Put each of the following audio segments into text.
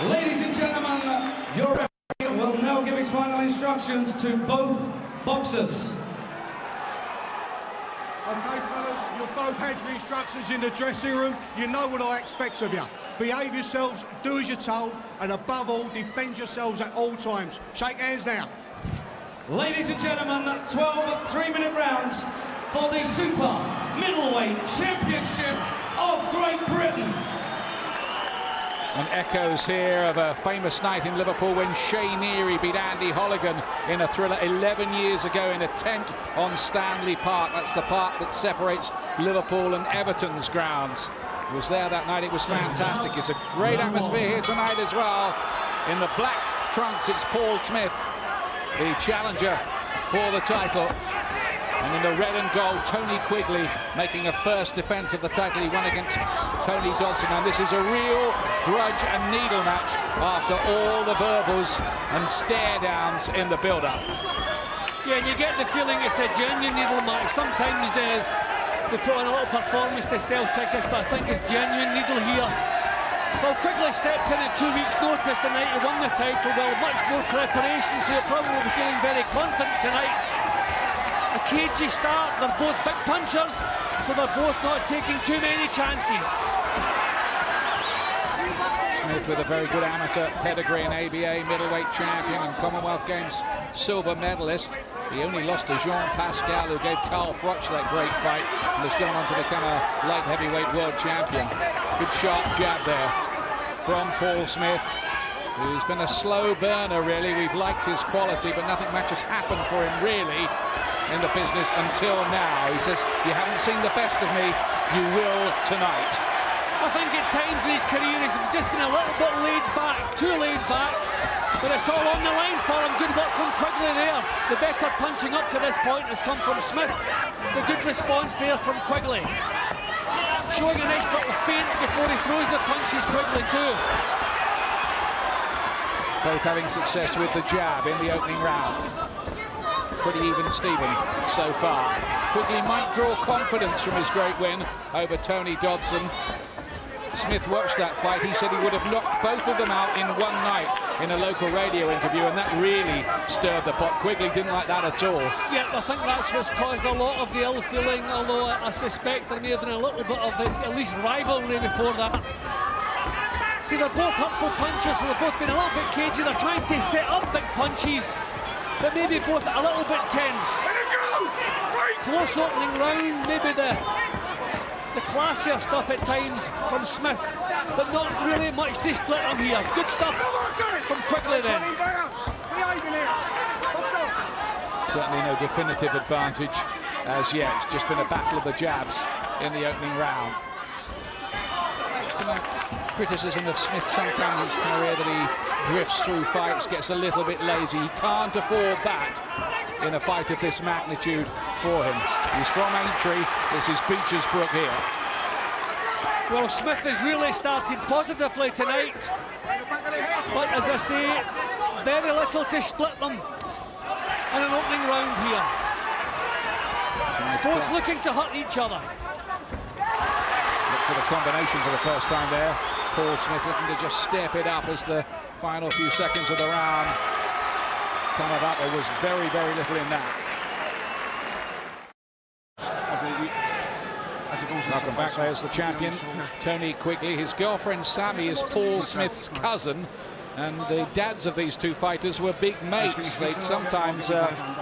Ladies and gentlemen, your referee will now give his final instructions to both boxers. Okay, fellas, you've both had your instructions in the dressing room. You know what I expect of you. Behave yourselves, do as you're told, and above all, defend yourselves at all times. Shake hands now. Ladies and gentlemen, 12 3-minute rounds for the Super Middleweight Championship of Great Britain. And echoes here of a famous night in Liverpool when Shane Neary beat Andy Holligan in a thriller 11 years ago in a tent on Stanley Park. That's the park that separates Liverpool and Everton's grounds. He was there that night. It was fantastic. It's a great atmosphere here tonight as well. In the black trunks, it's Paul Smith, the challenger for the title. And in the red and gold, Tony Quigley making a first defence of the title. He won against Tony Dodson, and this is a real grudge and needle match after all the verbals and stare-downs in the build-up. Yeah, and you get the feeling it's a genuine needle match. Sometimes they put on a little performance to sell tickets, but I think it's genuine needle here. Well, Quigley stepped in at 2 weeks' notice the night he won the title. Well, much more preparation, so he'll probably be feeling very confident tonight. A cagey start, they're both big punchers, so they're both not taking too many chances. Smith with a very good amateur pedigree, an ABA middleweight champion and Commonwealth Games silver medalist. He only lost to Jean Pascal, who gave Carl Froch that great fight and has gone on to become a light heavyweight world champion. Good sharp jab there from Paul Smith, who's been a slow burner really. We've liked his quality, but nothing much has happened for him really in the business until now. He says, you haven't seen the best of me, you will tonight. I think at times in his career he's just been a little bit laid back, too laid back, but it's all on the line for him. Good work from Quigley there. The better punching up to this point has come from Smith. The good response there from Quigley. Showing a nice little feint before he throws the punches, Quigley too. Both having success with the jab in the opening round. Pretty even Steven so far. Quigley might draw confidence from his great win over Tony Dodson. Smith watched that fight. He said he would have knocked both of them out in one night in a local radio interview, and that really stirred the pot. Quigley didn't like that at all. Yeah, I think that's what's caused a lot of the ill feeling, although I suspect there may have been a little bit of at least rivalry before that. See, they're both hurtful punchers, so they've both been a little bit cagey. They're trying to set up big punches, but maybe both a little bit tense. Close opening round, maybe the classier stuff at times from Smith, but not really much to split them here. Good stuff from Quigley then. Certainly no definitive advantage as yet. It's just been a battle of the jabs in the opening round. Criticism of Smith sometimes in his career that he drifts through fights, gets a little bit lazy. He can't afford that in a fight of this magnitude for him. He's from Aintree. This is Beecher's Brook here. Well, Smith has really started positively tonight, but as I say, very little to split them in an opening round here. Both looking to hurt each other. Look for the combination for the first time there. Paul Smith looking to just step it up as the final few seconds of the round come about. There was very, very little in that. Welcome back. There's the champion, Tony Quigley. His girlfriend Sammy is Paul Smith's cousin, and the dads of these two fighters were big mates. They'd sometimes,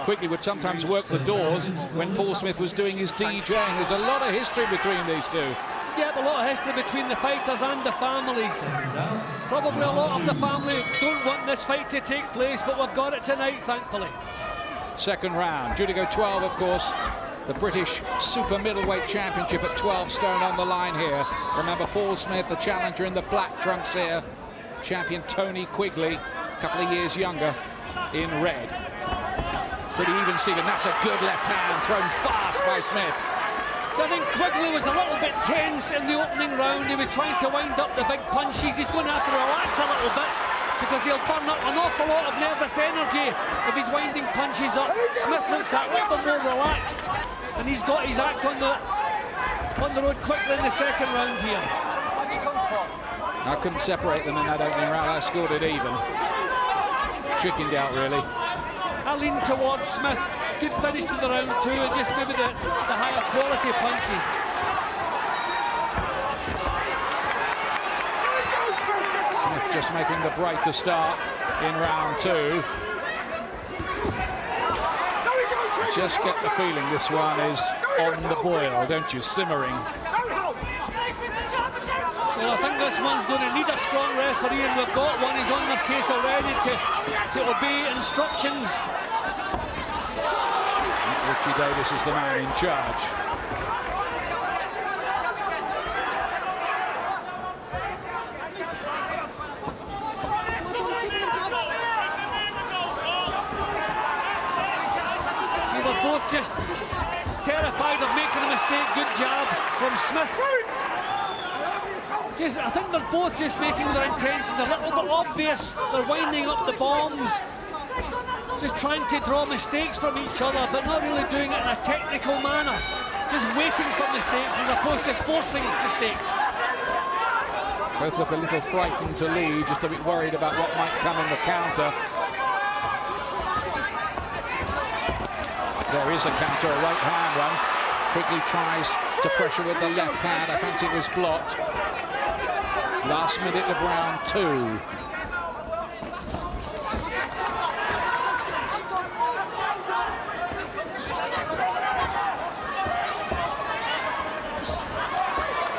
Quigley would sometimes work the doors when Paul Smith was doing his DJing. There's a lot of history between these two. Yeah, a lot of history between the fighters and the families. Probably a lot of the family don't want this fight to take place, but we've got it tonight, thankfully. Second round, due to go 12, of course. The British Super Middleweight Championship at 12 stone on the line here. Remember, Paul Smith, the challenger in the black trunks here. Champion Tony Quigley, a couple of years younger, in red. Pretty even, Stephen. That's a good left hand thrown fast by Smith. So I think Quigley was a little bit tense in the opening round. He was trying to wind up the big punches. He's going to have to relax a little bit because he'll burn up an awful lot of nervous energy if he's winding punches up. Smith looks a little bit more relaxed, and he's got his act on the road quickly in the second round here. I couldn't separate them in that opening round. I scored it even. Chickened out, really. I lean towards Smith. Good finish to the round two, just maybe the higher quality punches. Smith just making the brighter start in round two. Just get the feeling this one is on the boil, don't you? Simmering. Well, I think this one's going to need a strong referee, and we've got one. He's on their case already to obey instructions. Richie Davis is the man in charge. See, they're both just terrified of making a mistake. Good jab from Smith. I think they're both just making their intentions a little bit obvious. They're winding up the bombs, just trying to draw mistakes from each other, but not really doing it in a technical manner. Just waiting for mistakes as opposed to forcing mistakes. Both look a little frightened to lead, just a bit worried about what might come in the counter. There is a counter, a right hand one. Quigley tries to pressure with the left hand. I fancy it was blocked. Last minute of round two.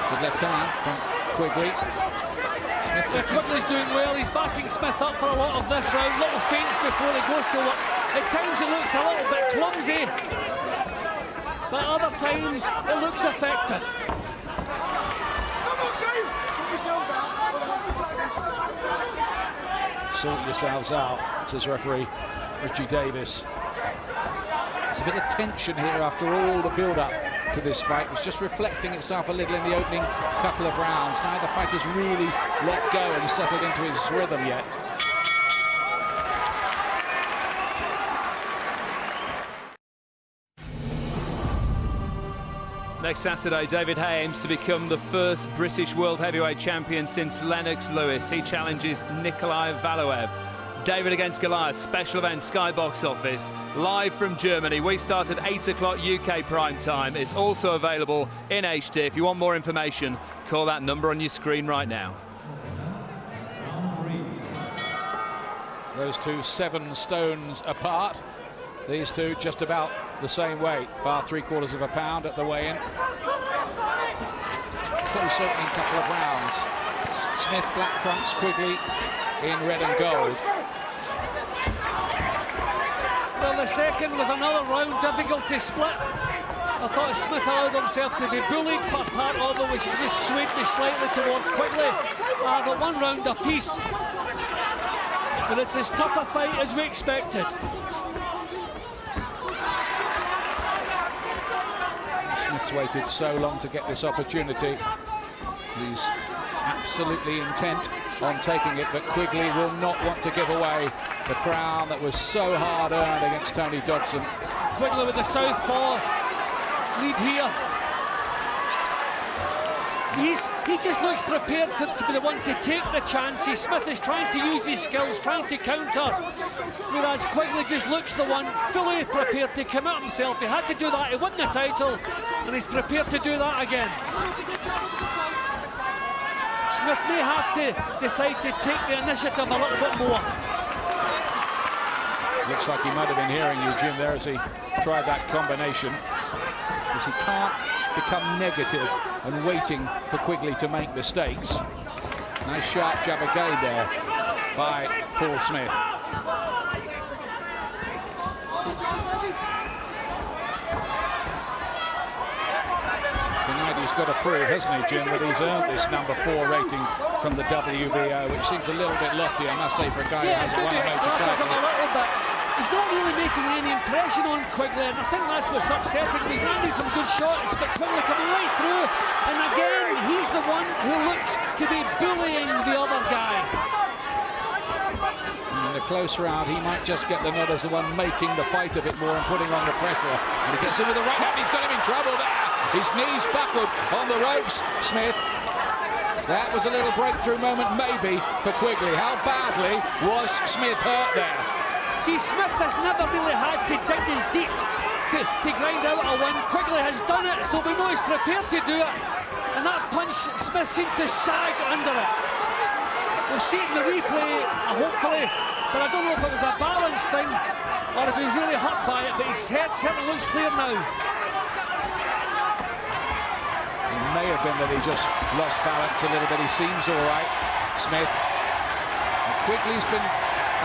Good left hand from Quigley. Quigley's doing well. He's backing Smith up for a lot of this round. Little feints before he goes to work. At times it looks a little bit clumsy, but other times it looks effective. Sort yourselves out, says referee Richie Davis. There's a bit of tension here after all the build-up to this fight. It's just reflecting itself a little in the opening couple of rounds. Neither fighter's really let go and settled into his rhythm yet. Next Saturday, David Haye aims to become the first British World Heavyweight Champion since Lennox Lewis. He challenges Nikolai Valuev. David against Goliath, special event, Sky Box Office, live from Germany. We start at 8 o'clock UK prime time. It's also available in HD. If you want more information, call that number on your screen right now. Those two 7 stones apart. These two just about the same weight, bar 3/4 pound at the weigh-in. Close opening couple of rounds. Smith black trumps, Quigley in red and gold. Well, the second was another round difficult to split. I thought Smith allowed himself to be bullied for part of it, which just swayed me slightly towards Quigley. But 1 round apiece. But it's as tough a fight as we expected. Smith's waited so long to get this opportunity. He's absolutely intent on taking it, but Quigley will not want to give away the crown that was so hard earned against Tony Dodson. Quigley with the southpaw lead here. He just looks prepared to be the one to take the chances. Smith is trying to use his skills, trying to counter, whereas Quigley just looks the one fully prepared to commit himself. He had to do that to win the title, and he's prepared to do that again. Smith may have to decide to take the initiative a little bit more. Looks like he might have been hearing you, Jim, there as he tried that combination. Because he can't become negative and waiting for Quigley to make mistakes. Nice sharp jab again there by Paul Smith. Tonight he's got to prove, hasn't he, Jim, that he's earned this number 4 rating from the WBO, which seems a little bit lofty, I must say, for a guy who hasn't won a major title. He's not really making any impression on Quigley, and I think that's what's upsetting. He's landing some good shots, but Quigley coming right through, and again, he's the one who looks to be bullying the other guy. In the close round, he might just get the nod as the one making the fight a bit more and putting on the pressure. And he gets in with the right hand, he's got him in trouble there. His knees buckled on the ropes, Smith. That was a little breakthrough moment, maybe, for Quigley. How badly was Smith hurt there? See, Smith has never really had to dig his deep to grind out a win. Quigley has done it, so we know he's prepared to do it. And that punch, Smith seemed to sag under it. We'll see it in the replay, hopefully, but I don't know if it was a balance thing or if he was really hurt by it, but his head certainly looks clear now. It may have been that he just lost balance a little bit. He seems all right, Smith. And Quigley's been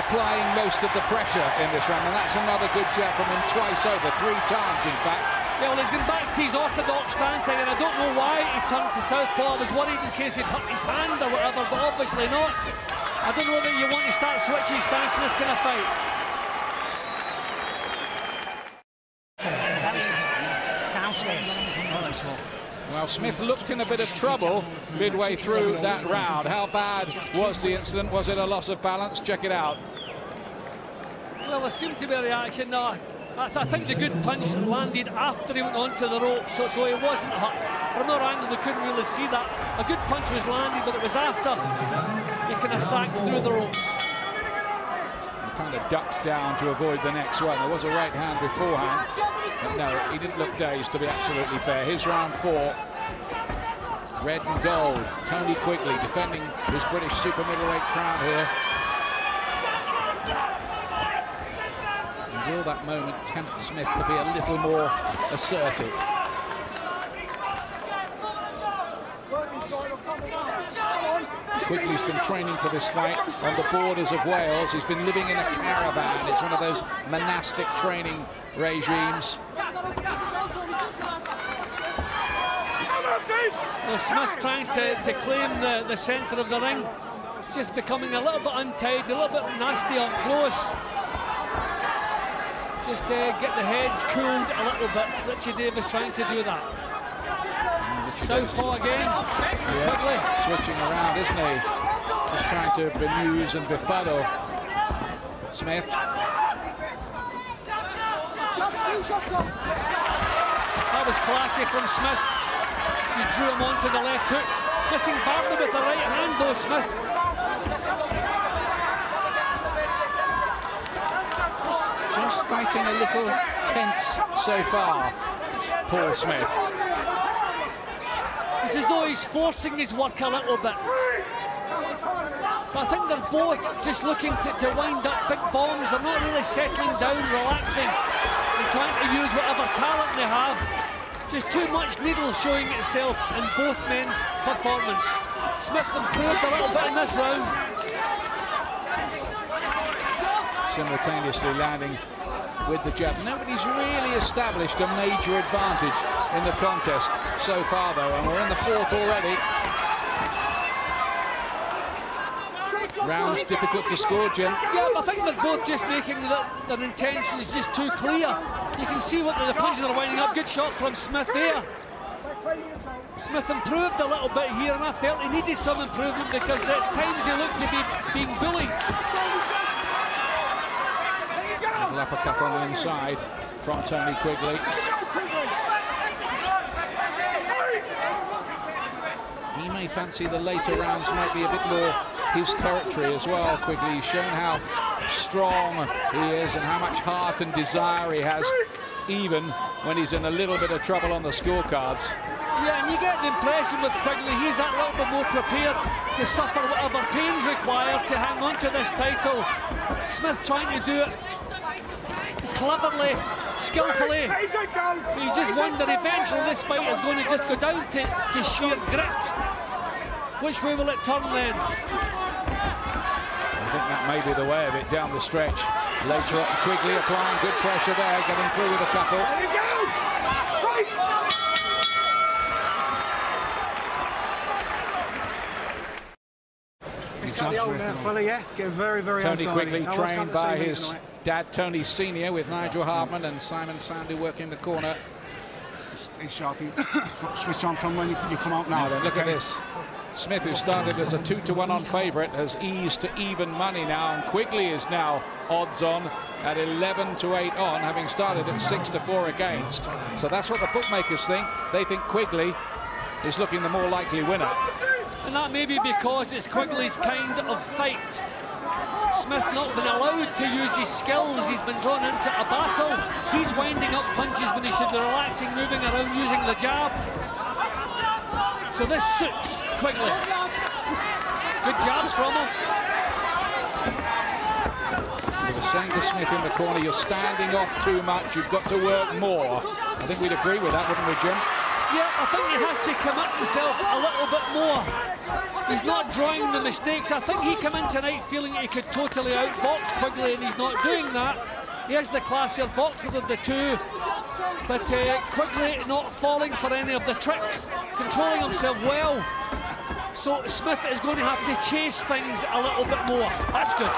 applying most of the pressure in this round, and that's another good jab from him twice over, 3 times in fact. Yeah, well, he's going back to his orthodox stance, and I don't know why he turned to southpaw. I was worried in case he'd hurt his hand or whatever, but obviously not. I don't know that you want to start switching stance in this kind of fight. Well, Smith looked in a bit of trouble midway through that round. How bad was the incident? Was it a loss of balance? Check it out. Well, there seemed to be a reaction. No, I think the good punch landed after he went onto the ropes, so he wasn't hurt. From our angle, we couldn't really see that. A good punch was landed, but it was after he kind of sagged through the ropes. He kind of ducked down to avoid the next one. There was a right hand beforehand, but no, he didn't look dazed, to be absolutely fair. Here's round 4. Red and gold. Tony Quigley defending his British Super Middleweight crown here. And will that moment tempt Smith to be a little more assertive? Quigley's been training for this fight on the borders of Wales. He's been living in a caravan. It's one of those monastic training regimes. Well, Smith trying to claim the centre of the ring. It's just becoming a little bit untied, a little bit nasty up close. Just get the heads cooled a little bit. Richie Davis trying to do that. Southpaw again. Yeah, switching around, isn't he? Just trying to bemuse and befuddle Smith. That was classy from Smith. He drew him onto the left hook. Missing badly with the right hand though, Smith. Just fighting a little tense so far, Paul Smith. It's as though he's forcing his work a little bit. But I think they're both just looking to wind up big bombs. They're not really settling down, relaxing, and trying to use whatever talent they have. Just too much needle showing itself in both men's performance. Smith improved a little bit in this round. Simultaneously landing with the jab. Nobody's really established a major advantage in the contest so far, though, and we're in the 4th already. Rounds difficult to score, Jim. Yeah, I think they're both just making their intentions just too clear. You can see what the punches are winding up. Good shot from Smith there. Smith improved a little bit here, and I felt he needed some improvement because at times he looked to be being bullied. Little uppercut on the inside from Tony Quigley. He may fancy the later rounds might be a bit more his territory as well. Quigley, he's shown how strong he is and how much heart and desire he has, even when he's in a little bit of trouble on the scorecards. Yeah, and you get the impression with Quigley, he's that little bit more prepared to suffer whatever pain's required to hang on to this title. Smith trying to do it cleverly, skillfully. You just wonder eventually this fight is going to just go down to sheer grit. Which way will it turn then? I think that may be the way of it down the stretch. Later on, Quigley applying good pressure there, getting through with a couple. There you go! Right! Tony Quigley, trained by his dad Tony Senior, with Nigel Hartman and Simon Sandy working the corner. He's sharp. Switch on from when you come out now. Now then, look at this. Smith, who started as a 2-to-1 on favourite, has eased to even money now, and Quigley is now odds on at 11-to-8 on, having started at 6-to-4 against. So that's what the bookmakers think. They think Quigley is looking the more likely winner. and that may be because it's Quigley's kind of fight. Smith not been allowed to use his skills. He's been drawn into a battle. He's winding up punches when he should be relaxing, moving around, using the jab. So this suits Quigley. Good jabs from him. They were saying to Smith in the corner, you're standing off too much, you've got to work more. I think we'd agree with that, wouldn't we, Jim? Yeah, I think he has to commit himself a little bit more. He's not drawing the mistakes. I think he came in tonight feeling he could totally outbox Quigley, and he's not doing that. He is the classier boxer of the two, but Quigley not falling for any of the tricks, controlling himself well. So Smith is going to have to chase things a little bit more. That's good.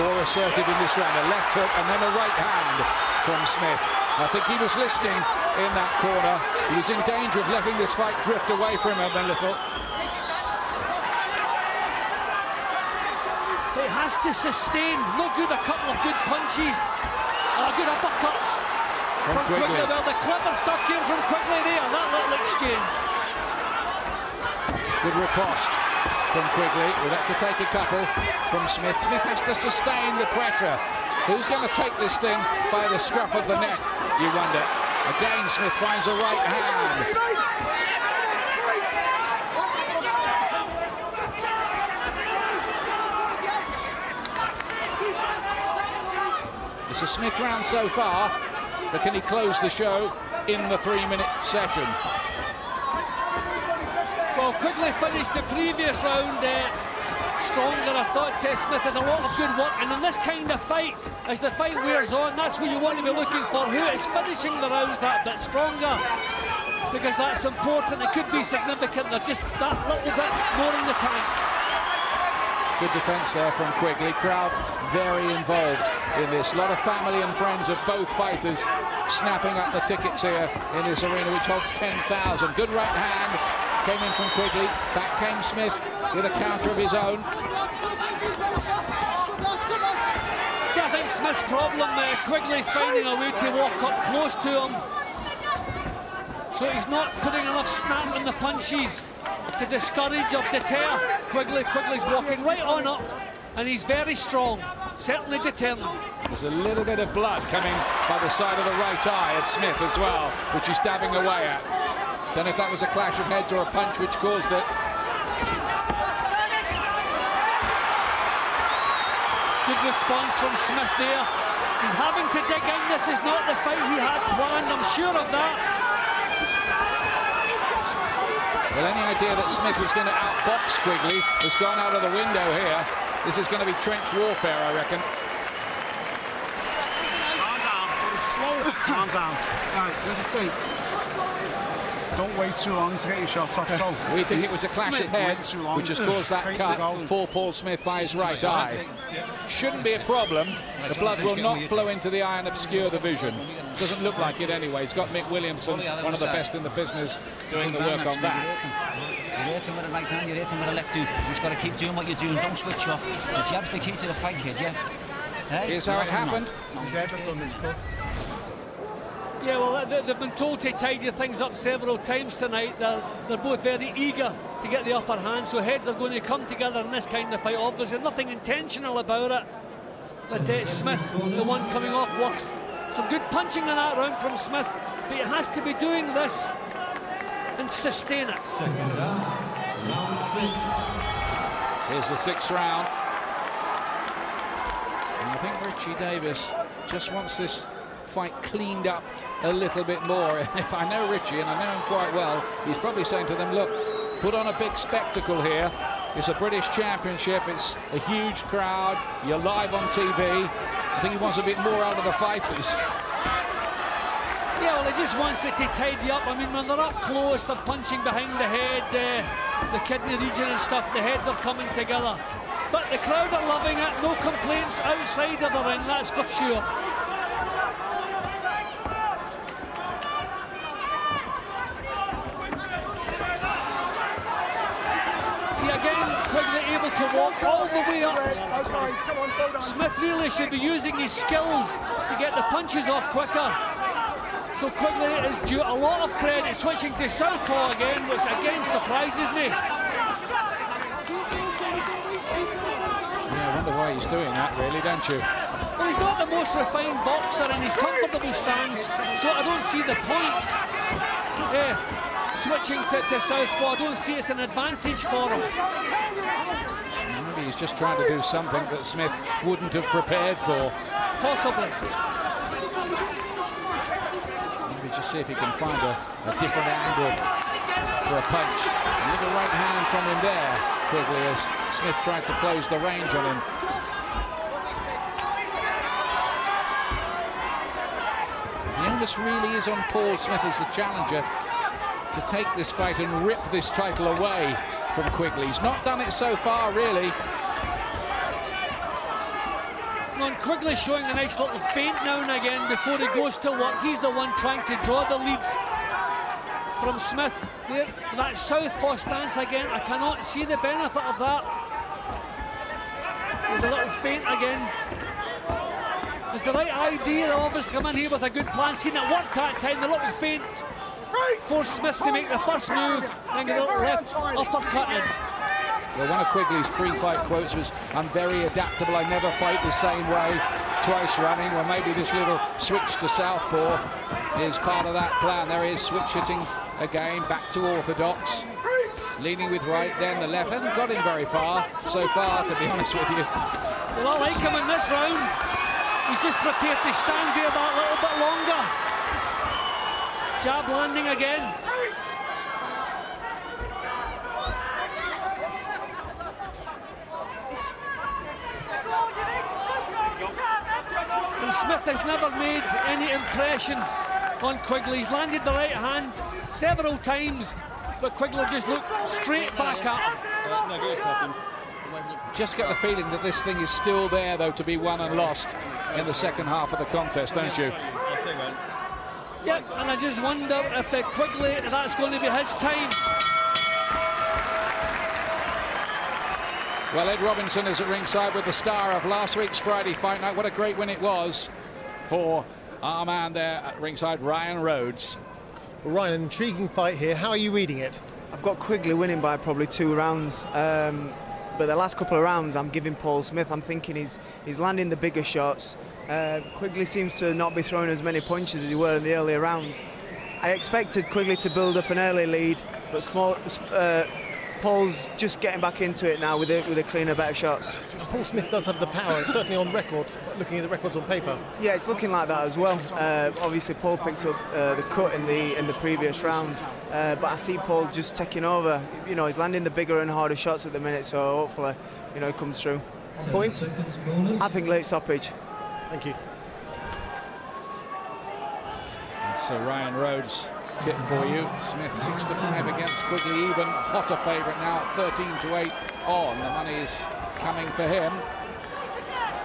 More assertive in this round, a left hook and then a right hand from Smith. I think he was listening in that corner. He was in danger of letting this fight drift away from him a little. It has to sustain. No good, a couple of good punches. A good uppercut from Quigley. Well, the clever stuff came from Quigley there, that little exchange. Good riposte from Quigley. We'll have to take a couple from Smith. Smith has to sustain the pressure. Who's going to take this thing by the scruff of the neck, you wonder? Again, Smith finds a right hand. It's a Smith round so far, but can he close the show in the 3-minute session? Well, Quigley finished the previous round stronger. I thought Smith had a lot of good work, and in this kind of fight, as the fight wears on, that's what you want to be looking for. Who is finishing the rounds that bit stronger? Because that's important. It could be significant. They're just that little bit more in the tank. Good defence there from Quigley. Crowd very involved in this. A lot of family and friends of both fighters snapping up the tickets here in this arena, which holds 10,000. Good right hand came in from Quigley. Back came Smith with a counter of his own. See, I think Smith's problem, Quigley's finding a way to walk up close to him. So he's not putting enough snap in the punches to discourage or deter Quigley's walking right on up, and he's very strong, certainly determined. There's a little bit of blood coming by the side of the right eye of Smith as well, which he's dabbing away at. Don't know if that was a clash of heads or a punch which caused it. Good response from Smith there. He's having to dig in. This is not the fight he had planned, I'm sure of that. Well, any idea that Smith was going to outbox Quigley has gone out of the window here. This is going to be trench warfare, I reckon. Calm down. Slow. Calm down. Right, there's a tape. Don't wait too long to get your shots off. So we think it was a clash of heads which has caused that cut for Paul Smith by his right eye. Shouldn't be a problem. The blood will not flow into the eye and obscure the vision. Doesn't look like it anyway. He's got Mick Williamson, one of the best in the business, doing the work on that. You hit him with a right hand, you hit him with a left hook. You just got to keep doing what you're doing. Don't switch off. The jab's the key to the fight, kid, yeah? Hey, here's how it happened. Yeah, well, they've been told to tidy things up several times tonight. They're both very eager to get the upper hand, so heads are going to come together in this kind of fight. Obviously, nothing intentional about it. But Smith, the one coming off, works. Some good punching in that round from Smith, but he has to be doing this and sustain it. Second round, round 6. Here's the 6th round. And I think Richie Davis just wants this fight cleaned up a little bit more. If I know Richie, and I know him quite well, he's probably saying to them, look, put on a big spectacle here. It's a British Championship, it's a huge crowd, you're live on TV. I think he wants a bit more out of the fighters. Yeah, well, he just wants it to tidy up. I mean, when they're up close, they're punching behind the head, the kidney region and stuff, the heads are coming together. But the crowd are loving it, no complaints outside of the ring, that's for sure. See, again, Quigley able to walk all the way up. Smith really should be using his skills to get the punches off quicker. So Quigley is due a lot of credit, switching to southpaw again, which again surprises me. why he's doing that, really, don't you? Well, he's not the most refined boxer in his comfortable stance, so I don't see the point switching to southpaw. I don't see it's an advantage for him. Maybe he's just trying to do something that Smith wouldn't have prepared for. Possibly. Maybe just see if he can find a different angle for a punch. A little right hand from him there, Quigley, as Smith tried to close the range on him. The onus really is on Paul Smith as the challenger to take this fight and rip this title away from Quigley. He's not done it so far, really. And Quigley showing a nice little feint now and again before he goes to work. He's the one trying to draw the leads from Smith. There, that southpaw stance again, I cannot see the benefit of that. There's a little feint again. It's the right idea. They'll obviously come in here with a good plan. Seen it work that time, the little feint. Force Smith to make the first move, then get a little left uppercut in. Well, one of Quigley's pre-fight quotes was, "I'm very adaptable, I never fight the same way twice running." Well, maybe this little switch to southpaw is part of that plan. There he is, switch hitting again, back to orthodox. Leaning with right, then the left. Hasn't got him very far so far, to be honest with you. Well, I like him in this round. He's just prepared to stand there that little bit longer. Jab landing again. And Smith has never made any impression on Quigley. He's landed the right hand several times, but Quigley just looked straight back at him. Just get the feeling that this thing is still there, though, to be won and lost in the second half of the contest, don't you? Yep, and I just wonder if Quigley, that's going to be his time. Well, Ed Robinson is at ringside with the star of last week's Friday fight night. What a great win it was for our man there at ringside, Ryan Rhodes. Well, Ryan, an intriguing fight here. How are you reading it? I've got Quigley winning by probably 2 rounds. But the last couple of rounds, I'm giving Paul Smith. I'm thinking he's landing the bigger shots. Quigley seems to not be throwing as many punches as he were in the earlier rounds. I expected Quigley to build up an early lead, but Paul's just getting back into it now with the cleaner, better shots. Paul Smith does have the power, certainly on record, looking at the records on paper. Yeah, it's looking like that as well. Obviously, Paul picked up the cut in the previous round, but I see Paul just taking over. You know, he's landing the bigger and harder shots at the minute, so hopefully, you know, it comes through. Points? I think late stoppage. Thank you. So Ryan Rhodes tip for you. Smith 6-5 against Quigley, even hotter favourite now, 13-8 on. The money is coming for him.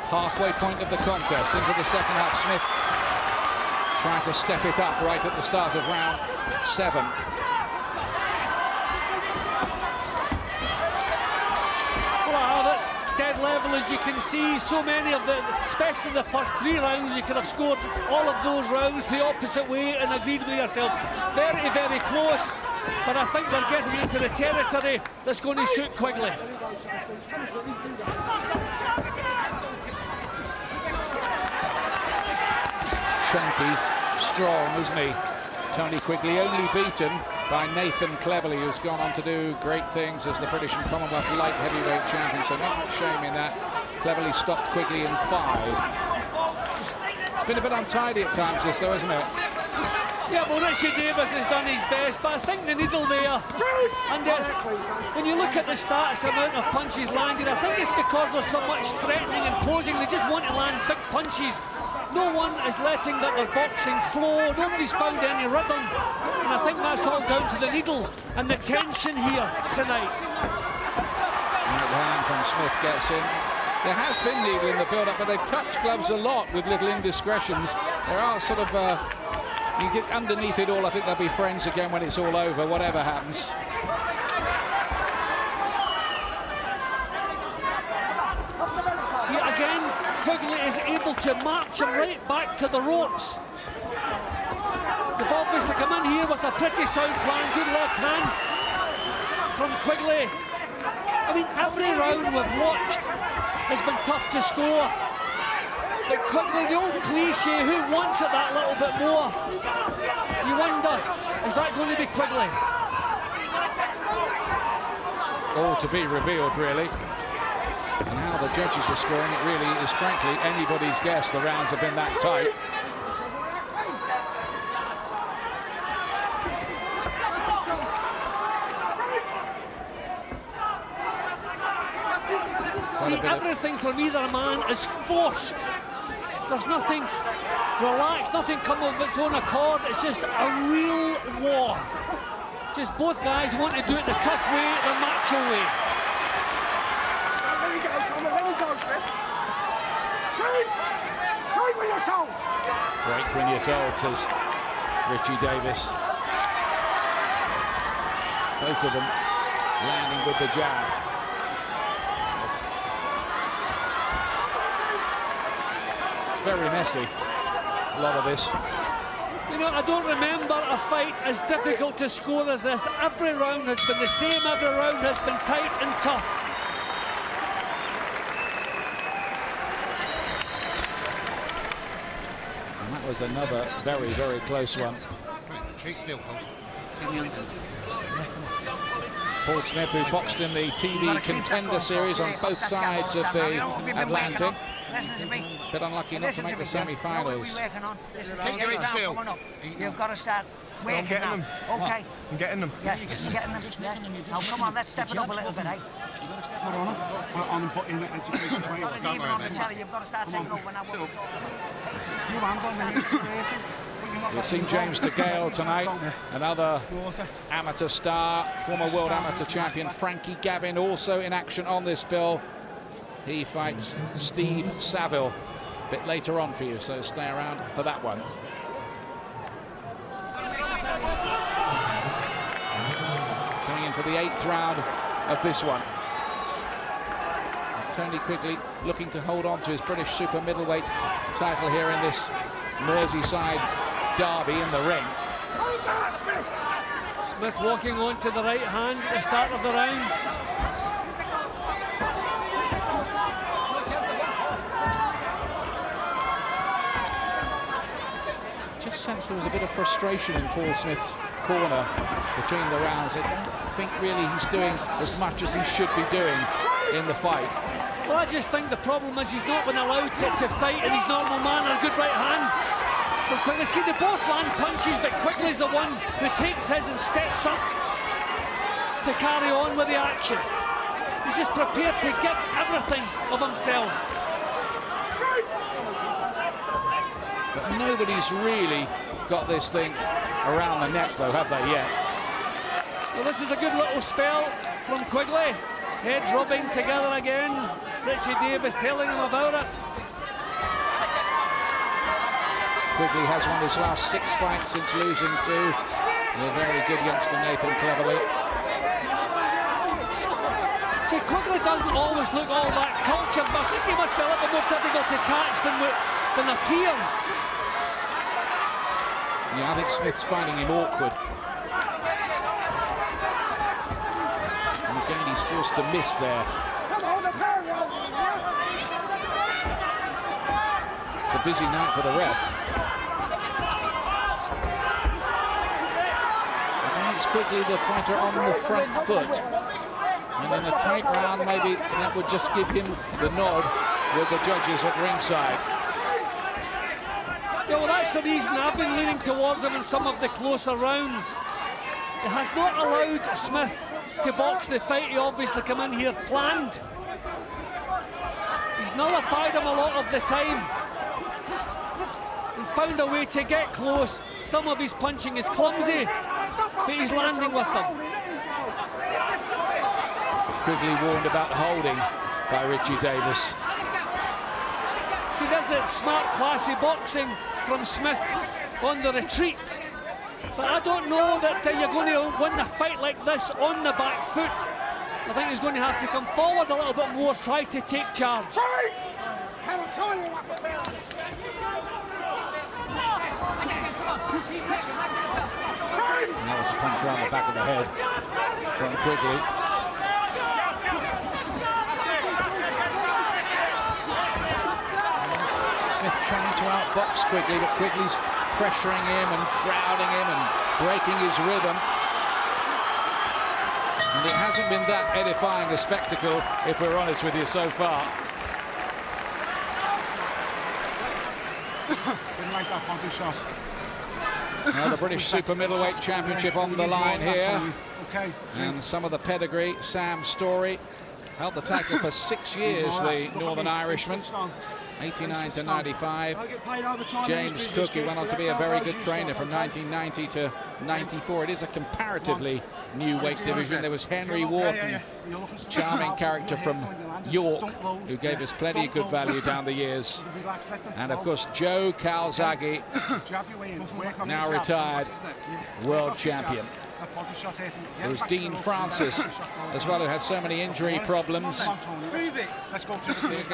Halfway point of the contest into the second half. Smith trying to step it up right at the start of round 7. Dead level, as you can see. So many of the, especially the first 3 rounds, you could have scored all of those rounds the opposite way and agreed with yourself. Very, very close, but I think we're getting into the territory that's going to suit Quigley. Chunky, strong, isn't he? Tony Quigley only beaten by Nathan Cleverly, who's gone on to do great things as the British and Commonwealth light heavyweight champion, so not much shame in that. Cleverly stopped Quigley in 5. It's been a bit untidy at times, this though, isn't it? Yeah, well, Richie Davis has done his best, but I think the needle there, and when you look at the stats, amount of punches landed, I think it's because there's so much threatening and posing. They just want to land big punches. No one is letting that their boxing flow. Nobody's found any rhythm, and I think that's all down to the needle and the tension here tonight. Right hand from Smith gets in. There has been needle in the build-up, but they've touched gloves a lot with little indiscretions. There are sort of, you get underneath it all, I think they'll be friends again when it's all over, whatever happens. See, again, Quigley is able to march him right back to the ropes. They've obviously come in here with a pretty sound plan. Good left hand from Quigley. I mean, every round we've watched, has been tough to score. But Quigley, the old cliche, who wants it that little bit more? You wonder, is that going to be Quigley? All to be revealed, really. And how the judges are scoring, it really is frankly anybody's guess. The rounds have been that tight. See, everything from either man is forced. There's nothing relaxed, nothing come of its own accord. It's just a real war. Just both guys want to do it the tough way, the macho way. Let me go, Smith. Right when you're sold. Break when you're told, says Richie Davis. Both of them landing with the jab. Very messy, a lot of this. You know, I don't remember a fight as difficult to score as this. Every round has been the same, every round has been tight and tough. And that was another very, very close one. Keep still, Paul. Paul Smith, who boxed in the TV Contender Series on both sides of the Atlantic. Bit unlucky not to make the semi-finals. You've got to start working now. Okay. I'm getting them. Yeah, you're getting them. Yeah. Now come on, let's step it up a little bit, eh? Put on and put in it. Even on the telly, you've got to start taking over now. We've seen James DeGale tonight, another amateur star, former world amateur champion Frankie Gavin also in action on this bill. He fights Steve Saville a bit later on for you, so stay around for that one. Coming into the 8th round of this one. Tony Quigley looking to hold on to his British Super Middleweight title here in this Merseyside derby in the ring. Smith walking on to the right hand at the start of the round. Just sense there was a bit of frustration in Paul Smith's corner between the rounds. I don't think really he's doing as much as he should be doing in the fight. Well, I just think the problem is he's not been allowed to fight in his normal manner. A good right hand from Quigley. See, they both land punches, but Quigley's the one who takes his and steps up to carry on with the action. He's just prepared to give everything of himself. But nobody's really got this thing around the neck, though, have they yet? Well, this is a good little spell from Quigley. Heads rubbing together again. Richie Davis telling him about it. Quigley has won his last 6 fights since losing to the very good youngster Nathan Cleverly. See, Quigley doesn't always look all that cultured, but I think he must be a little bit more difficult to catch than appears. Yeah, I think Smith's finding him awkward. And again, he's forced to miss there. It's a busy night for the ref. It's Quigley, the fighter, on the front foot. And in a tight round, maybe that would just give him the nod with the judges at ringside. Yeah, well, that's the reason I've been leaning towards him in some of the closer rounds. It has not allowed Smith to box the fight. He obviously come in here planned. He's nullified him a lot of the time and found a way to get close. Some of his punching is clumsy, but he's landing with them. Quigley warned about holding by Richie Davis. See, there's that smart, classy boxing from Smith on the retreat. But I don't know that you're going to win the fight like this on the back foot. I think he's going to have to come forward a little bit more, try to take charge. And that was a punch around the back of the head from Quigley. Smith trying to outbox Quigley, but Quigley's pressuring him and crowding him and breaking his rhythm. And it hasn't been that edifying a spectacle, if we're honest with you, so far. Now the British Super Middleweight Championship on the line here. And some of the pedigree. Sam Story held the title for 6 years, the Northern Irishman. 89 to 95. James Cook, who went on to be a very good trainer from 1990 to 94. It is a comparatively new weight division. There was Henry Wharton, charming character from York, who gave us plenty of good value down the years. And of course, Joe Calzaghe, now retired, world champion. There was Dean Francis as well, who had so many injury problems. Still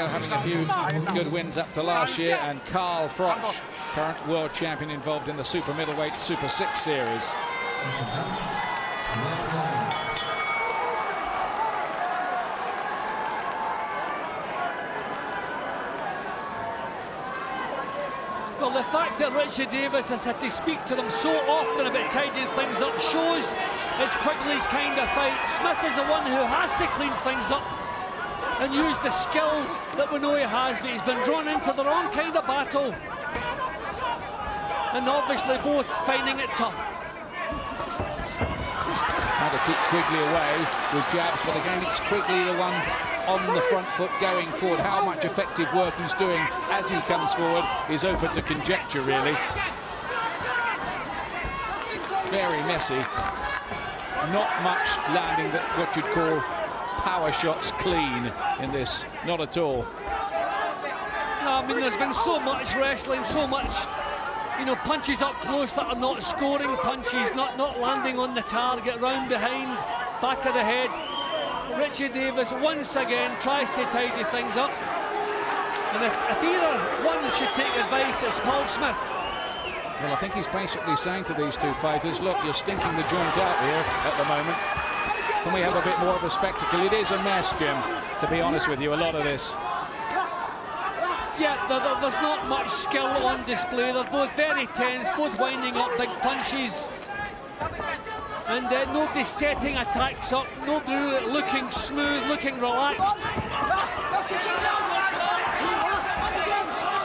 having a few good wins up to last year. And Carl Froch, current world champion, involved in the Super Middleweight Super 6 series. Well, the fact that Richie Davis has had to speak to them so often about tidying things up shows it's Quigley's kind of fight. Smith is the one who has to clean things up and use the skills that we know he has, but he's been drawn into the wrong kind of battle. And obviously both finding it tough. Trying to keep Quigley away with jabs, but again it's Quigley the one on the front foot going forward. How much effective work he's doing as he comes forward is open to conjecture, really. Very messy. Not much landing that what you'd call power shots clean in this, not at all. No, I mean, there's been so much wrestling, so much, you know, punches up close that are not scoring punches, not landing on the target, round behind, back of the head. Richie Davis once again tries to tidy things up, and if either one should take advice, it's Paul Smith. Well, I think he's basically saying to these two fighters, look, you're stinking the joint out here at the moment. Can we have a bit more of a spectacle? It is a mess, Jim, to be honest with you, a lot of this. Yeah, there's not much skill on display. They're both very tense, both winding up big punches. And nobody setting attacks up, nobody really looking smooth, looking relaxed.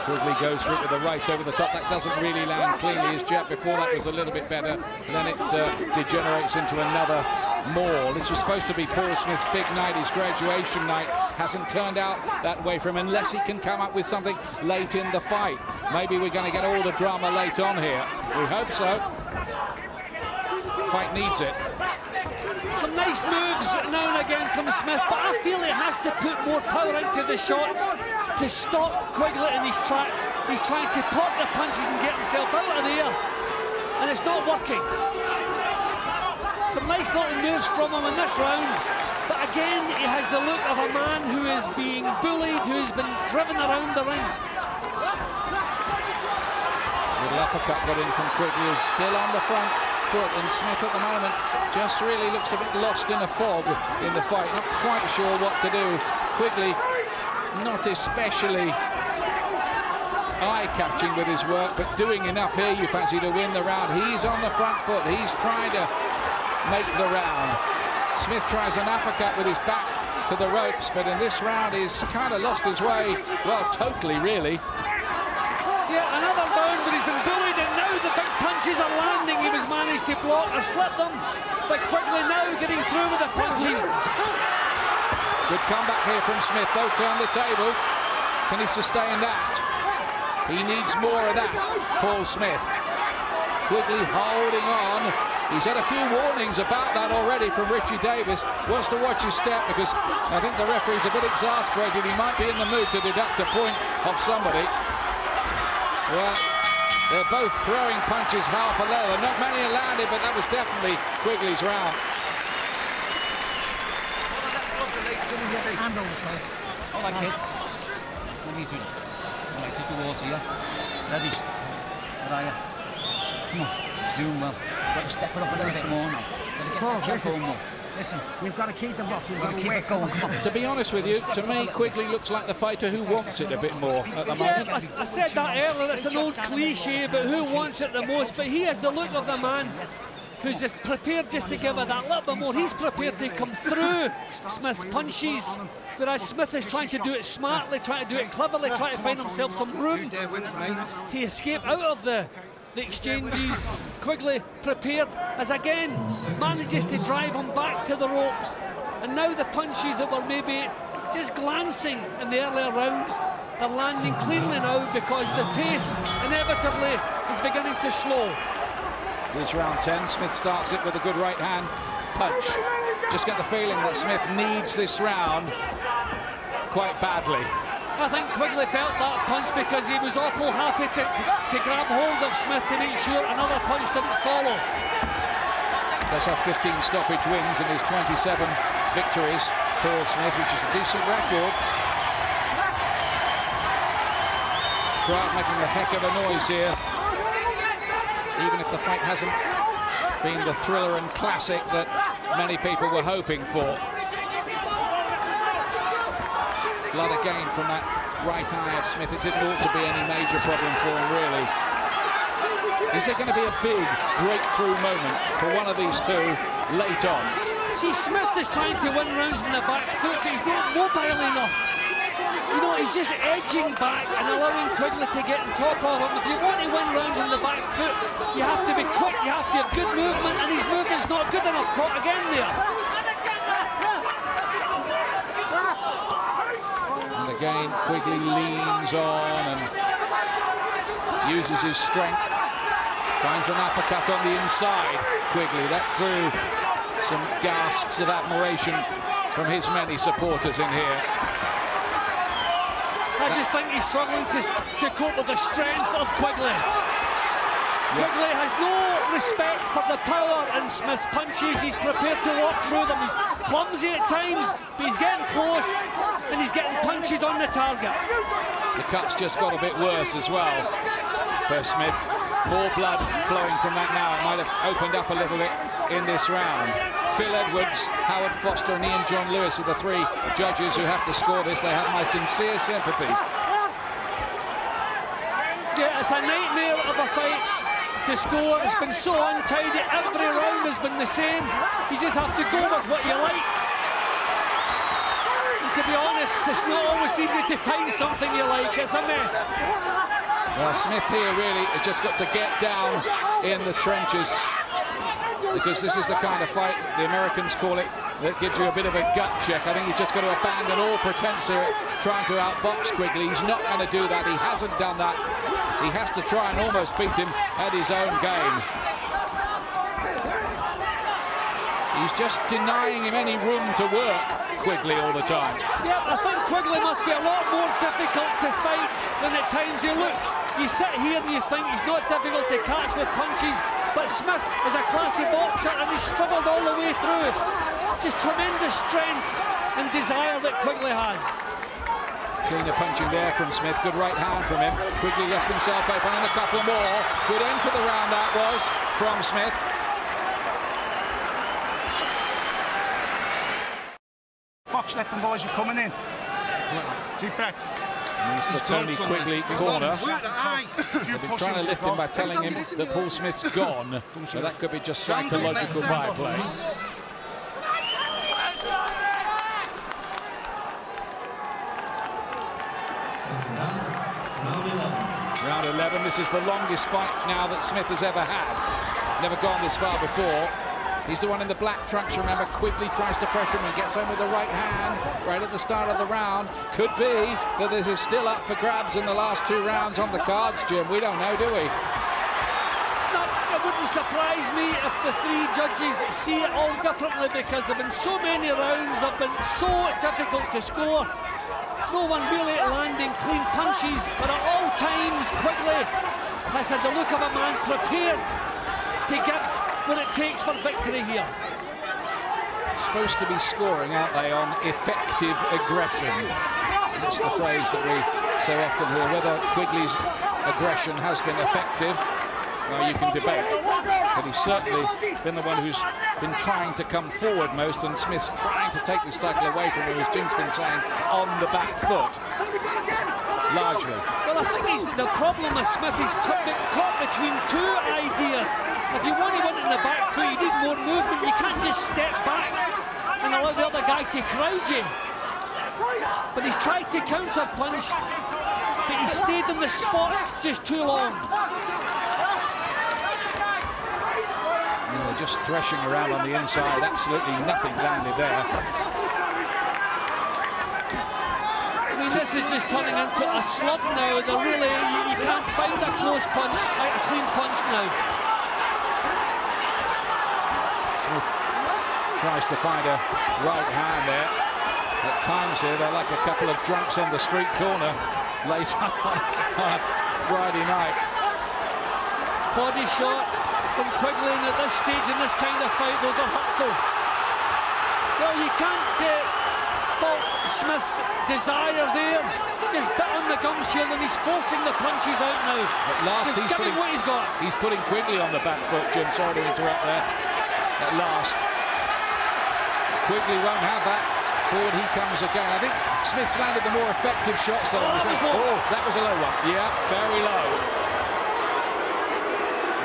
Quigley goes for it with the right over the top. That doesn't really land cleanly. His jab before that was a little bit better, and then it degenerates into another maul. This was supposed to be Paul Smith's big night, his graduation night. Hasn't turned out that way for him unless he can come up with something late in the fight. Maybe we're going to get all the drama late on here. We hope so. Fight needs it. Some nice moves now and again from Smith, but I feel he has to put more power into the shots to stop Quigley in his tracks. He's trying to pop the punches and get himself out of there, and it's not working. Some nice little moves from him in this round, but again he has the look of a man who is being bullied, who's been driven around the ring. Little uppercut got in from Quigley, is still on the front foot, and Smith at the moment just really looks a bit lost in a fog in the fight, not quite sure what to do. Quigley not especially eye-catching with his work, but doing enough here, you fancy, to win the round. He's on the front foot, he's trying to make the round. Smith tries an uppercut with his back to the ropes, but in this round he's kind of lost his way, well, totally, really. Yeah, another round, but he's been bullied, and now the big punches are landing. He was managed to block or slip them, but Quigley now getting through with the punches. Good comeback here from Smith, though, turn the tables. Can he sustain that? He needs more of that, Paul Smith. Quigley holding on. He's had a few warnings about that already from Richie Davis. Wants to watch his step because I think the referee's a bit exasperated. He might be in the mood to deduct a point of somebody. Well, they're both throwing punches half a level. Not many are landed, but that was definitely Quigley's round. All right, kid. Let me do it. All right, take the water, yeah? Ready? Where are you? Come on. Doing well. Got to step it up a little bit more now. Got to get that tempo more. Listen, we've got to keep the blocks, we've got to keep it going, come on. To be honest with you, to me, Quigley looks like the fighter who wants it a bit more at the moment. Yeah, I said that earlier, it's an old cliche about who wants it the most, but he has the look of the man who's just prepared just to give it that little bit more. He's prepared to come through Smith's punches, whereas Smith is trying to do it smartly, trying to do it cleverly, trying to find himself some room to escape out of the exchanges. Quigley prepared as again manages to drive him back to the ropes, and now the punches that were maybe just glancing in the earlier rounds are landing cleanly now because the pace inevitably is beginning to slow. Here's round 10. Smith starts it with a good right hand punch. Just get the feeling that Smith needs this round quite badly. I think Quigley felt that punch because he was awful happy to grab hold of Smith to make sure another punch didn't follow. Does have 15 stoppage wins in his 27 victories, Paul Smith, which is a decent record. Crowd making a heck of a noise here, even if the fight hasn't been the thriller and classic that many people were hoping for. Blood again from that right eye of Smith. It didn't ought to be any major problem for him, really. Is there going to be a big breakthrough moment for one of these two late on? See, Smith is trying to win rounds from the back foot, but he's not mobile enough. You know, he's just edging back and allowing Quigley to get on top of him. If you want to win rounds on the back foot, you have to be quick, you have to have good movement, and his movement's not good enough. Caught again there. And again, Quigley leans on and uses his strength. Finds an uppercut on the inside. Quigley, that drew some gasps of admiration from his many supporters in here. I just think he's struggling to cope with the strength of Quigley. Quigley has no respect for the power in Smith's punches. He's prepared to walk through them. He's clumsy at times, but he's getting close and he's getting punches on the target. The cut's just got a bit worse as well for Smith. More blood flowing from that now. It might have opened up a little bit in this round. Phil Edwards, Howard Foster and Ian John Lewis are the three judges who have to score this. They have my sincere sympathies. Yeah, it's a nightmare of a fight to score. It's been so untidy. Every round has been the same. You just have to go with what you like. And to be honest, it's not always easy to find something you like. It's a mess. Well, Smith here really has just got to get down in the trenches, because this is the kind of fight, the Americans call it, that gives you a bit of a gut check. I think he's just got to abandon all pretense here, trying to outbox Quigley. He's not going to do that. He hasn't done that. He has to try and almost beat him at his own game. He's just denying him any room to work, Quigley, all the time. Yeah, I think Quigley must be a lot more difficult to fight than at times he looks. You sit here and you think he's not difficult to catch with punches, but Smith is a classy boxer and he's struggled all the way through. Just tremendous strength and desire that Quigley has. Cleaner punching there from Smith. Good right hand from him. Quigley left himself open and a couple more. Good end to the round that was from Smith. Fox, let them boys are coming in. See, Brett. It's the Tony Quigley corner. They've been trying to lift him by telling him that Paul Smith's gone, so that could be just psychological byplay. Round 11, this is the longest fight now that Smith has ever had. Never gone this far before. He's the one in the black trunks, remember. Quigley tries to pressure him and gets home with the right hand right at the start of the round. Could be that this is still up for grabs in the last two rounds on the cards, Jim. We don't know, do we? No, it wouldn't surprise me if the three judges see it all differently, because there have been so many rounds, they've been so difficult to score. No one really landing clean punches, but at all times Quigley has had the look of a man prepared to give what it takes for victory here. Supposed to be scoring, aren't they, on effective aggression? That's the phrase that we so often hear. Whether Quigley's aggression has been effective, well, you can debate. but he's certainly been the one who's been trying to come forward most, and Smith's trying to take this title away from him, as Jim's been saying, on the back foot, largely. Well, I think the problem with Smith is caught between two ideas. If you want to win in the back foot, you need more movement. You can't just step back and allow the other guy to crowd you. But he's tried to counter-punch, but he stayed in the spot just too long. They're just threshing around on the inside, absolutely nothing landed there. I mean, this is just turning into a slug now. They're really, you can't find a close punch, like a clean punch now. Smith tries to find a right hand there. At times here, they're like a couple of drunks on the street corner late on Friday night. Body shot from Quigley, and at this stage in this kind of fight, those are hurtful. Well, you can't fault Smith's desire there. Just bit on the gum shield, and he's forcing the punches out now. At last, just give him what he's got. He's putting Quigley on the back foot, Jim. Sorry to interrupt there. At last. Quigley won't have that. Forward he comes again. I think Smith's landed the more effective shots though. That was a low one. Yeah, very low.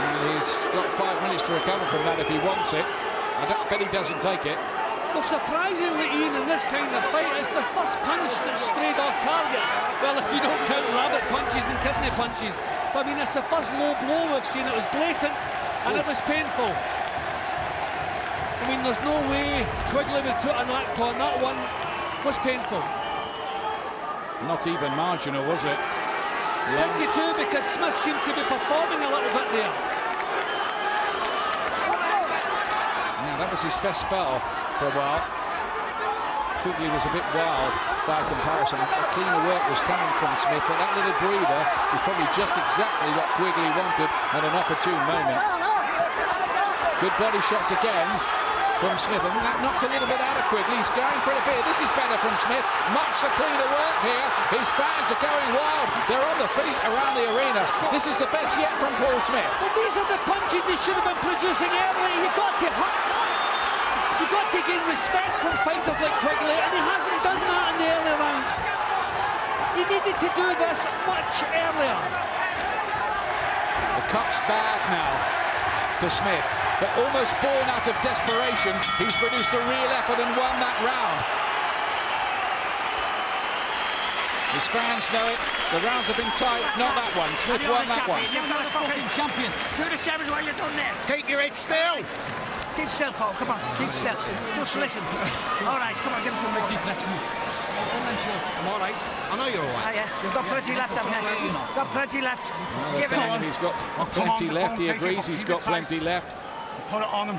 And he's got 5 minutes to recover from that if he wants it. I bet he doesn't take it. Well, surprisingly, Ian, in this kind of fight, it's the first punch that's strayed off target. Well, if you don't count rabbit punches and kidney punches. But I mean, it's the first low blow we've seen. It was blatant and it was painful. I mean, there's no way Quigley would put an act on. That one was painful. Not even marginal, was it? 22, because Smith seemed to be performing a little bit there. Yeah, that was his best spell for a while. Quigley was a bit wild by comparison. A cleaner work was coming from Smith, but that little breather was probably just exactly what Quigley wanted at an opportune moment. Good body shots again from Smith, and that knocked a little bit out of Quigley. He's going for it a bit. This is better from Smith. Much the cleaner work here. His fans are going wild. They're on the feet around the arena. This is the best yet from Paul Smith. Well, these are the punches he should have been producing earlier. You've got to hurt. You've got to gain respect from fighters like Quigley, and he hasn't done that in the early rounds. He needed to do this much earlier. The cup's bad now for Smith, but almost born out of desperation, he's produced a real effort and won that round. His fans know it. The rounds have been tight. Not that one. Smith won that one. You've got a fucking champion. Do the sevens while you're done there. Keep your head still. Keep still, Paul. Come on. Keep still. Just listen. All right, come on. Give us some more. I'm all right. I know you're all right. Yeah. You've got plenty left, haven't you? Got plenty left. Well, they're telling him he's got plenty left. He agrees he's got plenty left. Put it on him.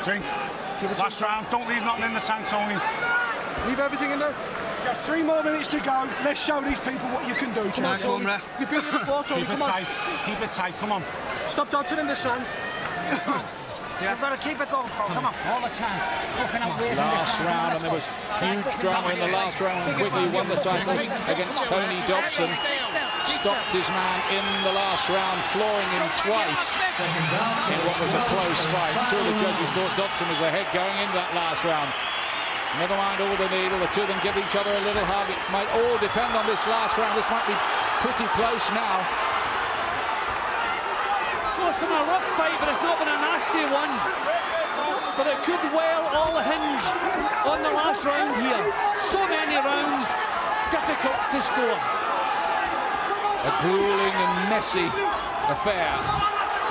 Drink. Last round. Don't leave nothing in the tank, Tony. Leave everything in there. Just 3 more minutes to go. Let's show these people what you can do. Nice one, ref. You've been here before, Tony. Keep it tight. Keep it tight. Come on. Stop dancing in the sand. You've got to keep it going, Paul. Come on. All the time. Last round, and there was huge drama in the last round when Quigley won the title against Tony Dobson. Stopped his man in the last round, flooring him twice in what was a close fight. 2 of the judges thought Dobson was ahead going into that last round. Never mind all the needle, the 2 of them give each other a little hug. It might all depend on this last round. This might be pretty close now. Well, it's been a rough fight, but it's not been a nasty one. But it could well all hinge on the last round here. So many rounds, difficult to score. A grueling and messy affair.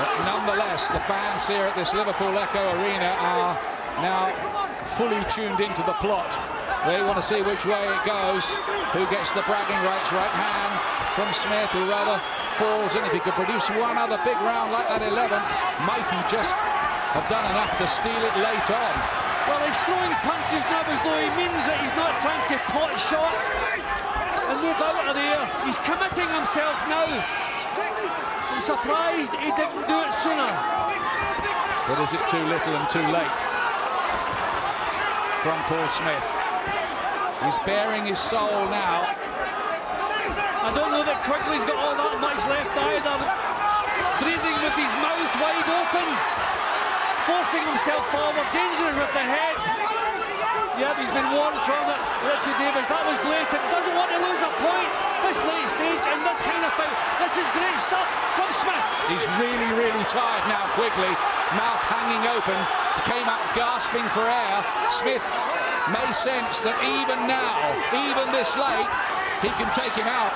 But nonetheless, the fans here at this Liverpool Echo Arena are now fully tuned into the plot. They want to see which way it goes. Who gets the bragging rights? Right hand from Smith, who rather falls in. If he could produce one other big round like that 11th, might he just have done enough to steal it late on? Well, he's throwing punches now as though he means that he's not trying to pot shot and move out of there. He's committing himself now. I'm surprised he didn't do it sooner. But is it too little and too late from Paul Smith? He's bearing his soul now. I don't know that Quigley's got all that much left either. breathing with his mouth wide open, forcing himself forward, dangerous with the head. Yeah, he's been warned from it, Richie Davis. That was blatant. Doesn't want to lose a point this late stage in this kind of fight. This is great stuff from Smith. He's really, really tired now, Quigley. Mouth hanging open. He came out gasping for air. Smith may sense that even now, even this late, he can take him out.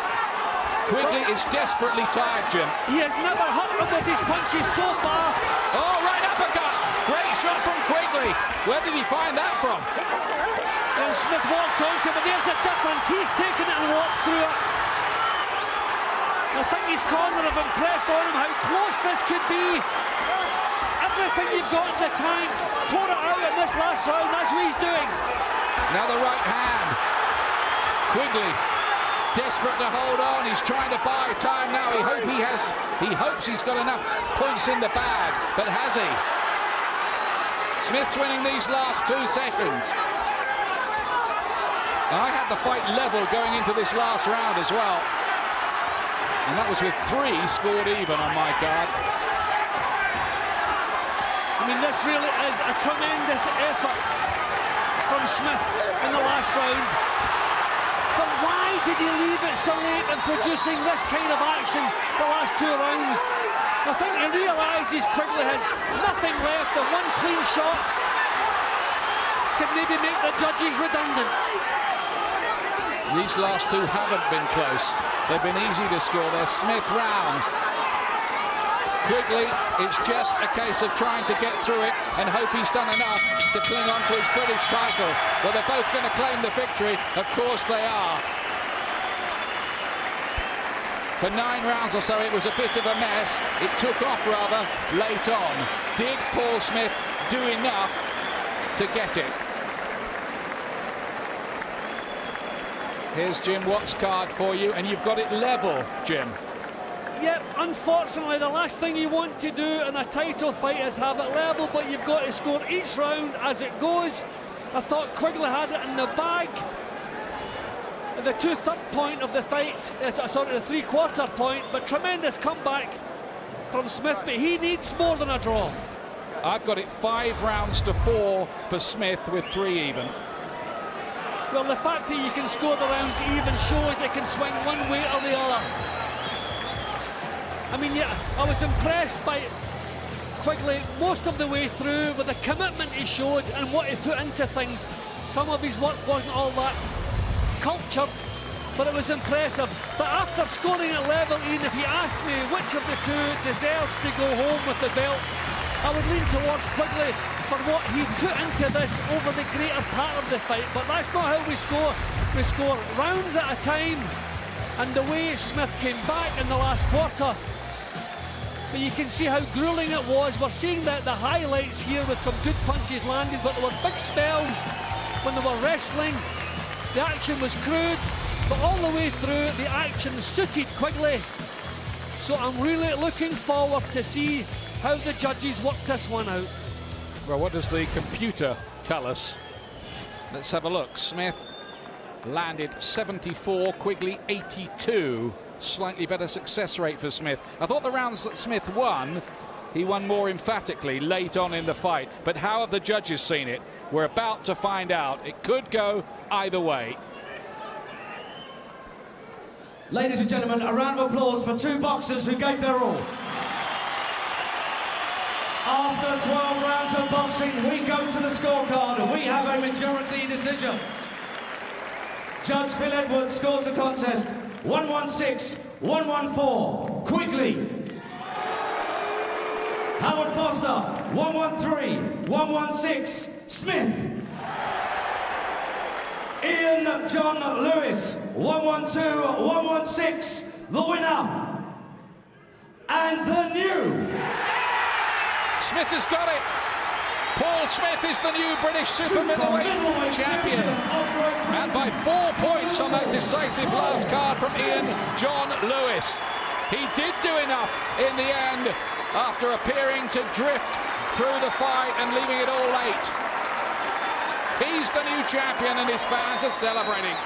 Quigley is desperately tired, Jim. He has never hurt him with his punches so far. Oh, right uppercut. Great shot from Quigley. Where did he find that from? And Smith walked onto him, but there's the difference. He's taken it and walked through it. I think his corner have impressed on him how close this could be. Everything you've got in the tank, pour it out in this last round. That's what he's doing. Now the right hand. Quigley desperate to hold on. He's trying to buy time now. He hopes he's got enough points in the bag, but has he? Smith's winning these last 2 sessions. I had the fight level going into this last round as well. And that was with 3 scored even on my card. I mean, this really is a tremendous effort from Smith in the last round. But why did he leave it so late in producing this kind of action the last 2 rounds? I think he realises Quigley has nothing left, and one clean shot could maybe make the judges redundant. These last 2 haven't been close. They've been easy to score. They're Smith rounds. Quigley, it's just a case of trying to get through it and hope he's done enough to cling on to his British title. Well, they're both going to claim the victory. Of course they are. For 9 rounds or so, it was a bit of a mess. It took off rather late on. Did Paul Smith do enough to get it? Here's Jim Watt's card for you, and you've got it level, Jim. Yep, unfortunately, the last thing you want to do in a title fight is have it level, but you've got to score each round as it goes. I thought Quigley had it in the bag. The 2/3 point of the fight, sorry, the 3/4 point, but tremendous comeback from Smith, but he needs more than a draw. I've got it 5 rounds to 4 for Smith with 3 even. Well, the fact that you can score the rounds even shows it can swing one way or the other. I mean, yeah, I was impressed by Quigley most of the way through with the commitment he showed and what he put into things. Some of his work wasn't all that cultured, but it was impressive. But after scoring at level, Ian, if you ask me which of the 2 deserves to go home with the belt, I would lean towards Quigley for what he put into this over the greater part of the fight. But that's not how we score. We score rounds at a time, and the way Smith came back in the last quarter. But you can see how grueling it was. We're seeing the highlights here with some good punches landed, but there were big spells when they were wrestling. The action was crude, but all the way through, the action suited Quigley. So I'm really looking forward to see how the judges work this one out. Well, what does the computer tell us? Let's have a look. Smith landed 74, Quigley 82. Slightly better success rate for Smith. I thought the rounds that Smith won, he won more emphatically late on in the fight. But how have the judges seen it? We're about to find out. It could go either way. Ladies and gentlemen, a round of applause for 2 boxers who gave their all. After 12 rounds of boxing, we go to the scorecard and we have a majority decision. Judge Phil Edwards scores the contest 116-114, Quigley. Howard Foster, 113-116, Smith. Ian John Lewis, 112-116, the winner. And the new... Smith has got it. Paul Smith is the new British Super Middleweight champion. And by 4 points on that decisive last card from Ian John Lewis. He did do enough in the end after appearing to drift through the fight and leaving it all late. He's the new champion and his fans are celebrating.